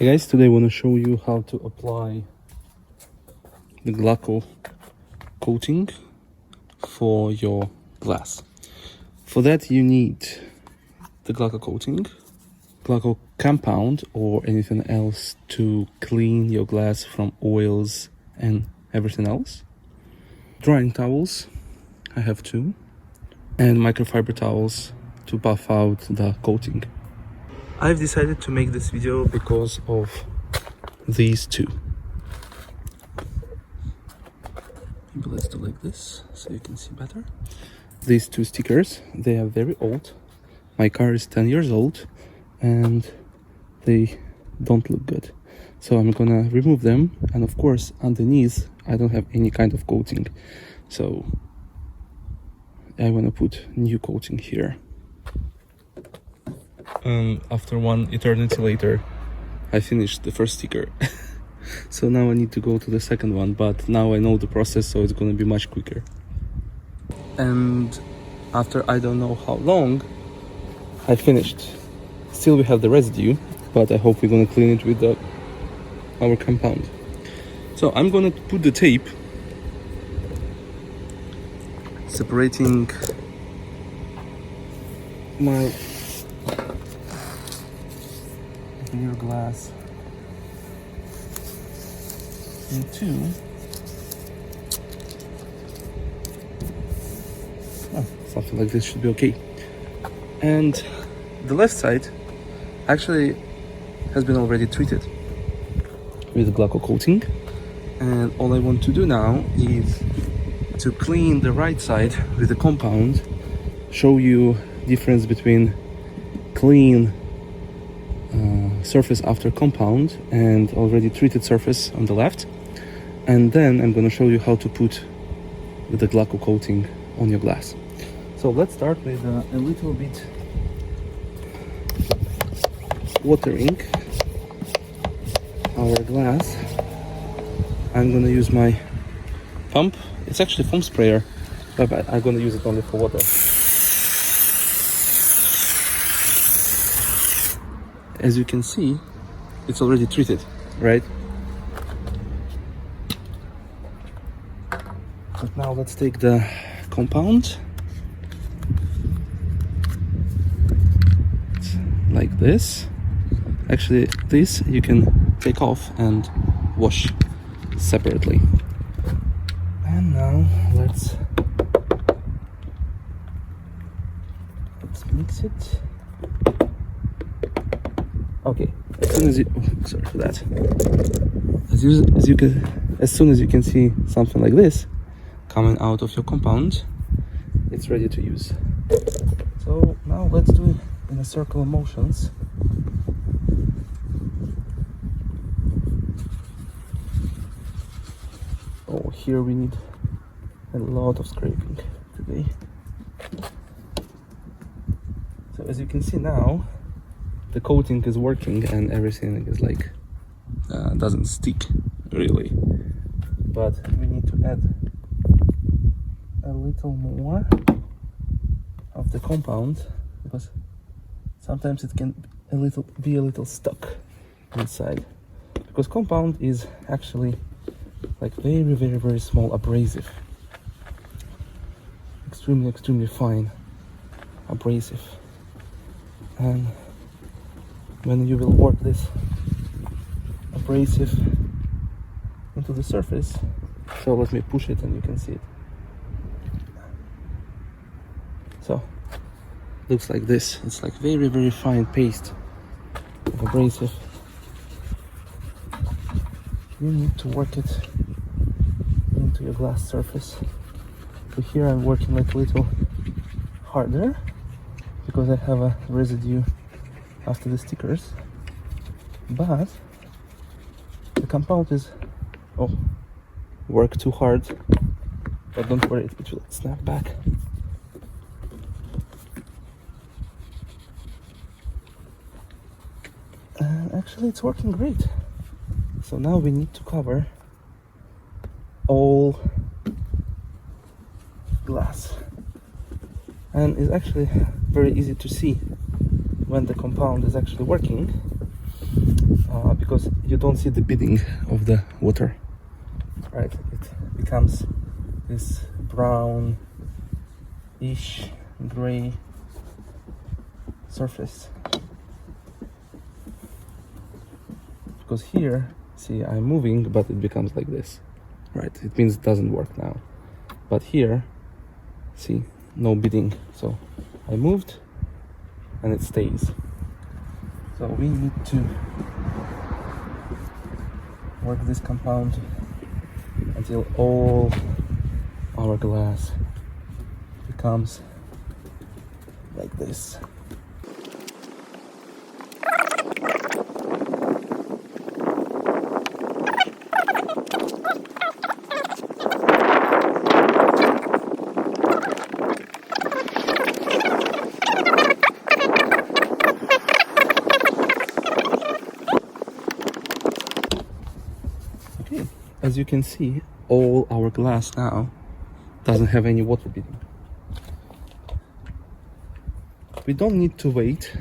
Hey guys, today I want to show you how to apply the Glaco coating for your glass. For that you need the Glaco coating, Glaco compound or anything else to clean your glass from oils and everything else. Drying towels, I have 2, and microfiber towels to buff out the coating. I've decided to make this video because of these 2. Maybe let's do like this so you can see better. These 2 stickers, they are very old. My car is 10 years old and they don't look good. So I'm gonna remove them, and of course underneath I don't have any kind of coating. So I wanna put new coating here. After one eternity later, I finished the first sticker. So now I need to go to the second one, but now I know the process, so it's gonna be much quicker. And after I don't know how long, I finished. Still we have the residue, but I hope we're gonna clean it with our compound. So I'm gonna put the tape separating my rear glass in 2. Something like this should be okay. And the left side actually has been already treated with the Glaco coating, and all I want to do now is to clean the right side with the compound, show you difference between clean surface after compound and already treated surface on the left, and then I'm going to show you how to put the Glaco coating on your glass. So let's start with a little bit watering our glass. I'm going to use my pump. It's actually foam sprayer, but I'm going to use it only for water. As you can see, it's already treated, right? But now let's take the compound, like this. Actually, this you can take off and wash separately. And now let's mix it. Okay, as soon as you, sorry for that. As soon as you can see something like this coming out of your compound, it's ready to use. So now let's do it in a circle of motions. Oh, here we need a lot of scraping today. So as you can see now, the coating is working and everything is like doesn't stick really, but we need to add a little more of the compound because sometimes it can be a little stuck inside, because compound is actually like very small abrasive, extremely fine abrasive, and when you will work this abrasive into the surface, so let me push it and you can see it. So looks like this. It's like very fine paste of abrasive. You need to work it into your glass surface. So here I'm working like a little harder because I have a residue after the stickers, but the compound is work too hard, but don't worry, it will snap back. And actually it's working great. So now we need to cover all glass, and it's actually very easy to see when the compound is actually working, because you don't see the beading of the water, right? It becomes this brownish gray surface. Because here, see, I'm moving, but it becomes like this, right? It means it doesn't work now. But here, see, no beading. So I moved and it stays. So we need to work this compound until all our glass becomes like this. Okay, as you can see, all our glass now doesn't have any water beading. We don't need to wait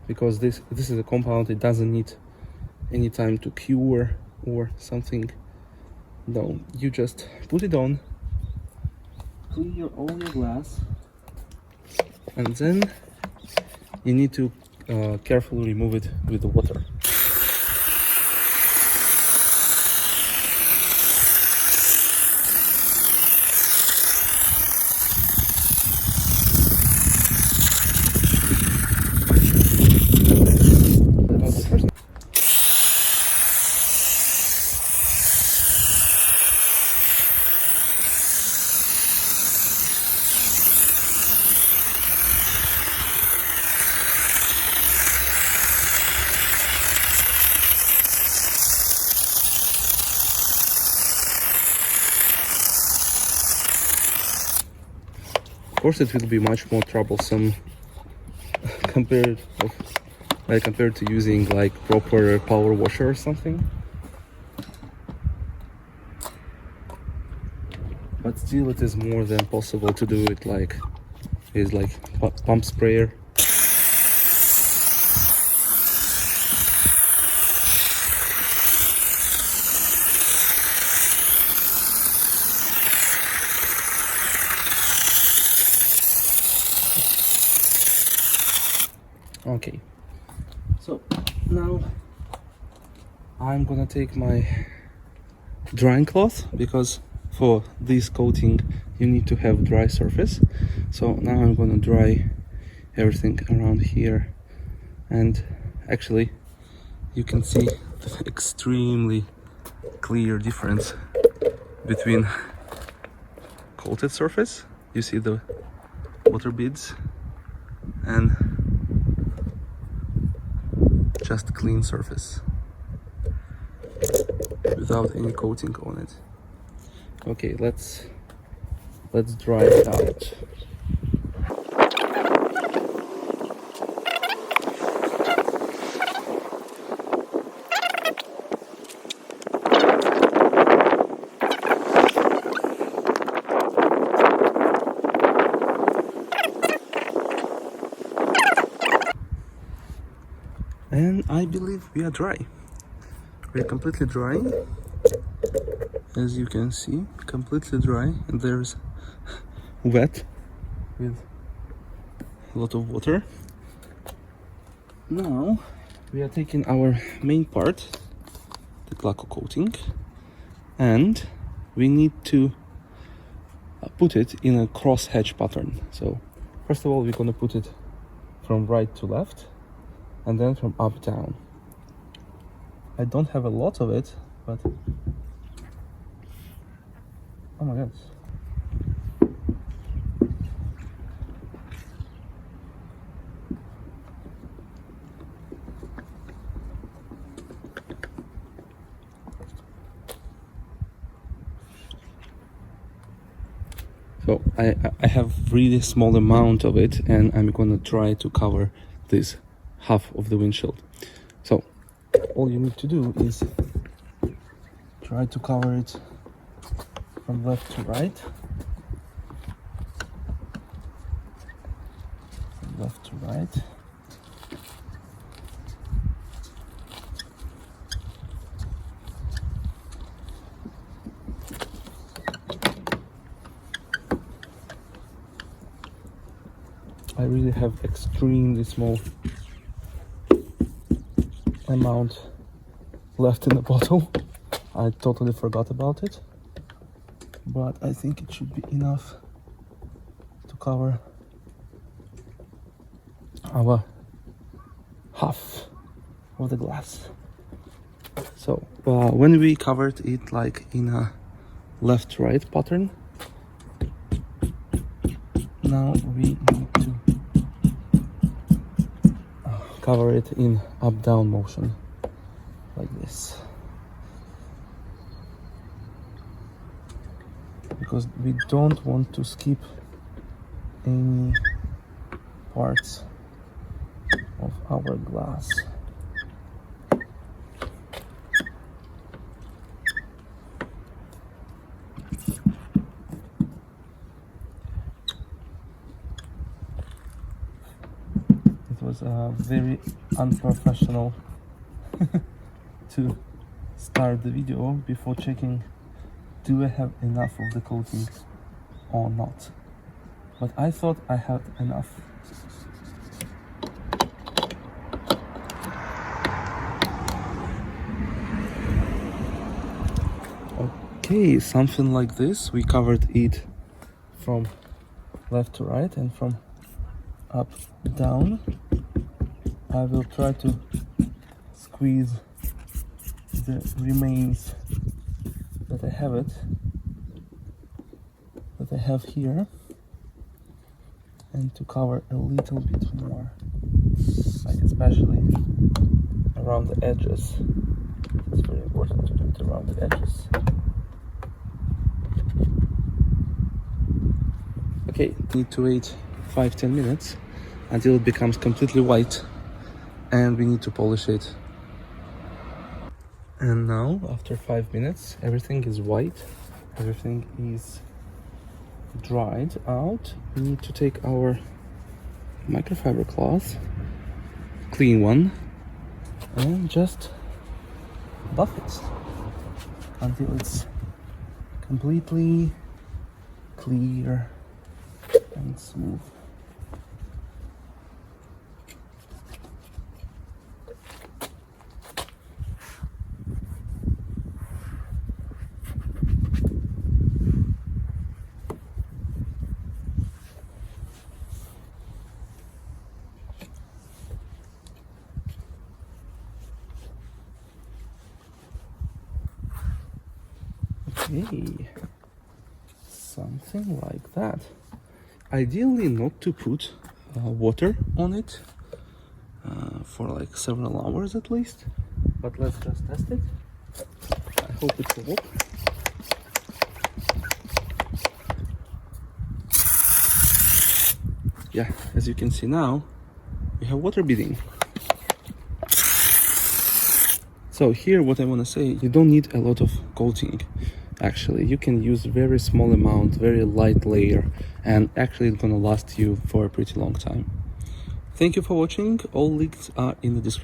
because this is a compound. It doesn't need any time to cure or something. No, you just put it on, clear all your glass, and then you need to carefully remove it with the water. Of course, it will be much more troublesome compared to using like proper power washer or something. But still, it is more than possible to do it like pump sprayer. Okay, so now I'm gonna take my drying cloth, because for this coating you need to have dry surface. So now I'm gonna dry everything around here, and actually you can see the extremely clear difference between coated surface, you see the water beads, and just clean surface without any coating on it. Okay, let's dry it out. And I believe we are dry. We're completely dry. As you can see, completely dry, and there's wet with a lot of water. Now we are taking our main part, the Glaco coating, and we need to put it in a cross hatch pattern. So first of all, we're gonna put it from right to left, and then from up down. I don't have a lot of it, but oh my god. So I have really small amount of it, and I'm gonna try to cover this half of the windshield. So all you need to do is try to cover it from left to right, from left to right, I really have extremely small amount left in the bottle. I totally forgot about it, but I think it should be enough to cover our half of the glass. So when we covered it like in a left-right pattern, now we need to cover it in up-down motion, like this. Because we don't want to skip any parts of our glass. It was very unprofessional to start the video before checking, do I have enough of the coating or not? But I thought I had enough. Okay, something like this. We covered it from left to right and from up down. I will try to squeeze the remains that I have here, and to cover a little bit more, like especially around the edges. It's very important to do it around the edges. Okay, need to wait 5-10 minutes until it becomes completely white, and we need to polish it. And now, after 5 minutes, everything is white, everything is dried out. We need to take our microfiber cloth, clean one, and just buff it until it's completely clear and smooth. Okay, something like that. Ideally not to put water on it for like several hours at least, but let's just test it. I hope it will work. Yeah, as you can see now, we have water beading. So here what I want to say, you don't need a lot of coating. Actually, you can use very small amount, very light layer, and actually it's gonna last you for a pretty long time. Thank you for watching. All links are in the description.